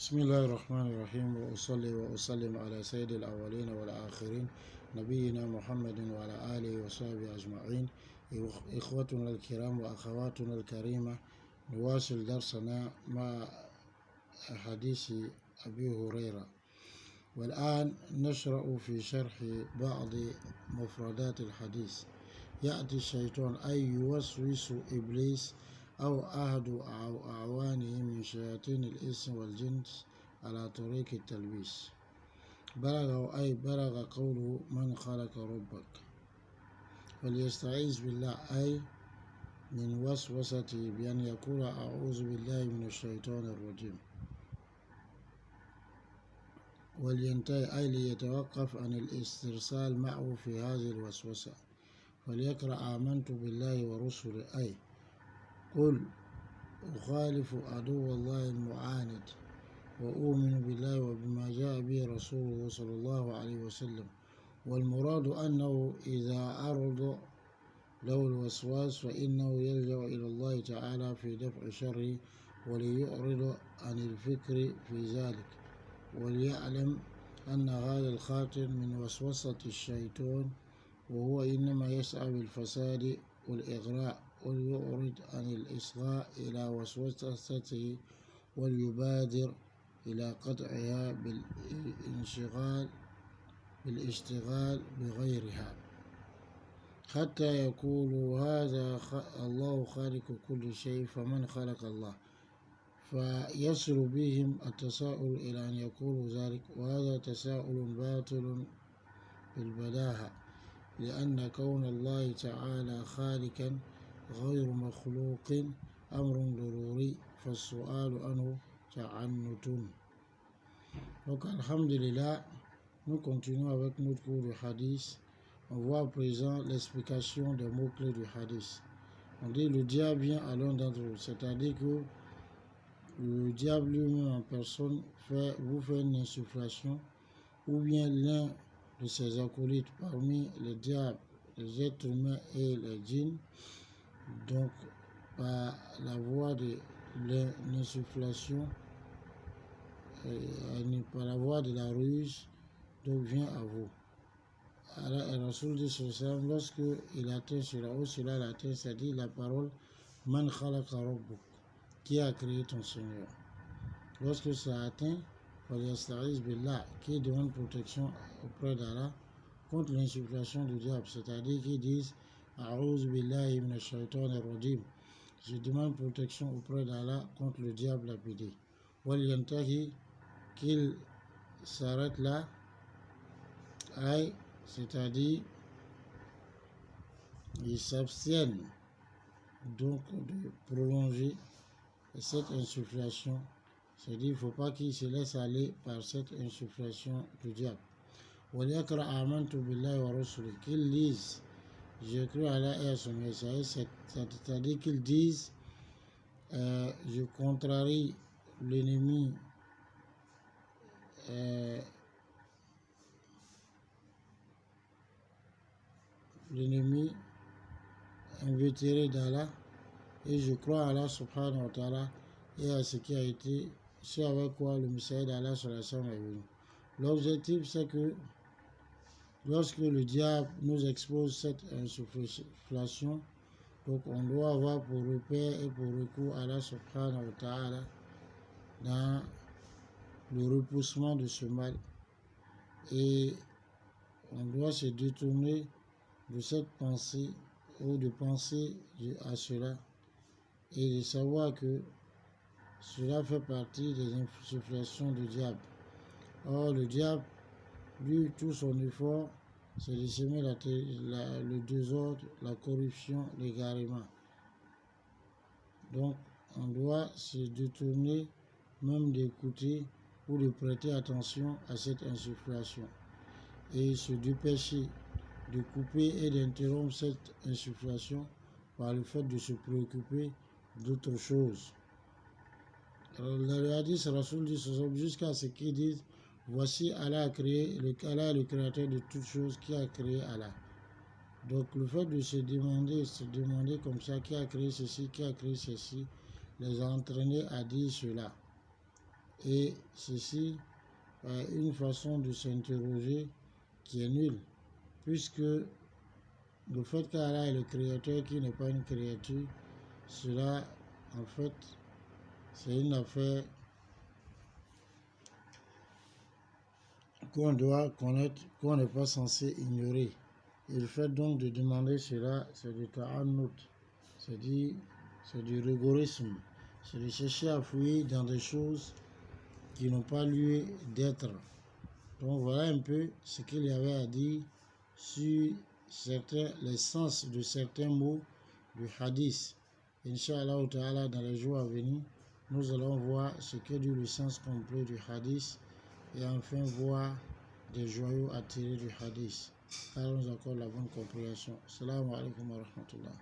بسم الله الرحمن الرحيم وأصلي وأسلم على سيد الأولين والآخرين نبينا محمد وعلى آله وصحبه أجمعين. إخوتنا الكرام وأخواتنا الكريمة، نواصل درسنا مع حديث أبي هريرة، والآن نشرع في شرح بعض مفردات الحديث. يأتي الشيطان أي يوسوس إبليس أو أحد أعوانه من شياطين الإنس والجنس على طريق التلبيس. بلغ قوله من خلق ربك، وليستعيذ بالله أي من وسوسته بأن يقول أعوذ بالله من الشيطان الرجيم، ولينتهي أي ليتوقف عن الاسترسال معه في هذه الوسوسة، فليقرأ آمنت بالله ورسله أي قل أخالف عدو الله المعاند وأؤمن بالله وبما جاء به رسوله صلى الله عليه وسلم. والمراد أنه إذا عرض له الوسواس فإنه يلجأ إلى الله تعالى في دفع شره، وليعرض عن الفكر في ذلك، وليعلم أن هذا الخاطر من وسوسة الشيطان، وهو إنما يسعى بالفساد والإغراء، وليعرض عن الإصغاء إلى وسوسته وليبادر إلى قطعها بالاشتغال بغيرها، حتى يقولوا هذا الله خالق كل شيء فمن خلق الله، فيصل بهم التساؤل إلى أن يقولوا ذلك، وهذا تساؤل باطل بالبداهة، لأن كون الله تعالى خالقا غير مخلوق أمر ضروري، فالسؤال عنه تعنت. Donc, alhamdulillah, nous continuons avec notre cours du hadith. On voit à présent l'explication des mots-clés du hadith. On dit le diable vient à l'un d'entre vous, c'est-à-dire que le diable lui-même en personne vous fait une insufflation, ou bien l'un de ses acolytes parmi les diables, les êtres humains et les djinns, donc par la voie de l'insufflation, par la voie de la ruse, donc vient à vous. Alors, Rasoul dit sur ça, lorsque il atteint cela, ou cela l'atteint, c'est-à-dire la parole Man khalaqa rabbuk, qui a créé ton Seigneur. Lorsque ça atteint, Falyasta'iz billah, qui demande protection auprès d'Allah contre l'insufflation du diable, c'est-à-dire qu'ils disent A'udhu billahi minash shaitanir rajim, je demande protection auprès d'Allah contre le diable lapidé. Wal yantahi, qu'il s'arrête là, c'est-à-dire ils s'abstiennent donc de prolonger cette insufflation, c'est-à-dire il ne faut pas qu'ils se laissent aller par cette insufflation du diable. وَلْيَقْرَأْ آمَنْتُ بِاللَّهِ وَرَسُولِهِ, qu'ils lisent je crois à Allah et à son messager, c'est-à-dire qu'ils disent je contrarie l'ennemi invétéré d'Allah, et je crois à Allah subhanahu wa ta'ala et à ce qui a été, ce avec quoi le messager d'Allah sur la scène est venu. L'objectif, c'est que lorsque le diable nous expose cette insufflation, donc on doit avoir pour repère et pour recours à Allah subhanahu wa ta'ala dans le repoussement de ce mal, et on doit se détourner de cette pensée ou de penser à cela, et de savoir que cela fait partie des insufflations du diable. Or le diable, lui, tout son effort, c'est de semer le désordre, la corruption, l'égarement. Donc, on doit se détourner même d'écouter ou de prêter attention à cette insufflation, et se dépêcher de couper et d'interrompre cette insufflation par le fait de se préoccuper d'autres choses. Alors, le hadith, Rasoul dit jusqu'à ce qu'ils disent voici Allah a créé, Allah est le créateur de toutes choses, qui a créé Allah. Donc le fait de se demander comme ça qui a créé ceci, qui a créé ceci, les a entraînés à dire cela. Et ceci est une façon de s'interroger qui est nulle, puisque le fait qu'Allah est le créateur qui n'est pas une créature, cela, en fait, c'est une affaire qu'on doit connaître, qu'on n'est pas censé ignorer. Et le fait donc de demander cela, c'est du ta'annout, c'est-à-dire c'est du rigorisme, c'est de chercher à fouiller dans des choses qui n'ont pas lieu d'être. Donc voilà un peu ce qu'il y avait à dire sur les sens de certains mots du hadith. Inch'Allah ta'ala, dans les jours à venir, nous allons voir ce qu'est le sens complet du hadith et enfin voir des joyaux à tirer du hadith. Allah nous accorde la bonne compréhension. Assalamu alaikum wa rahmatullah.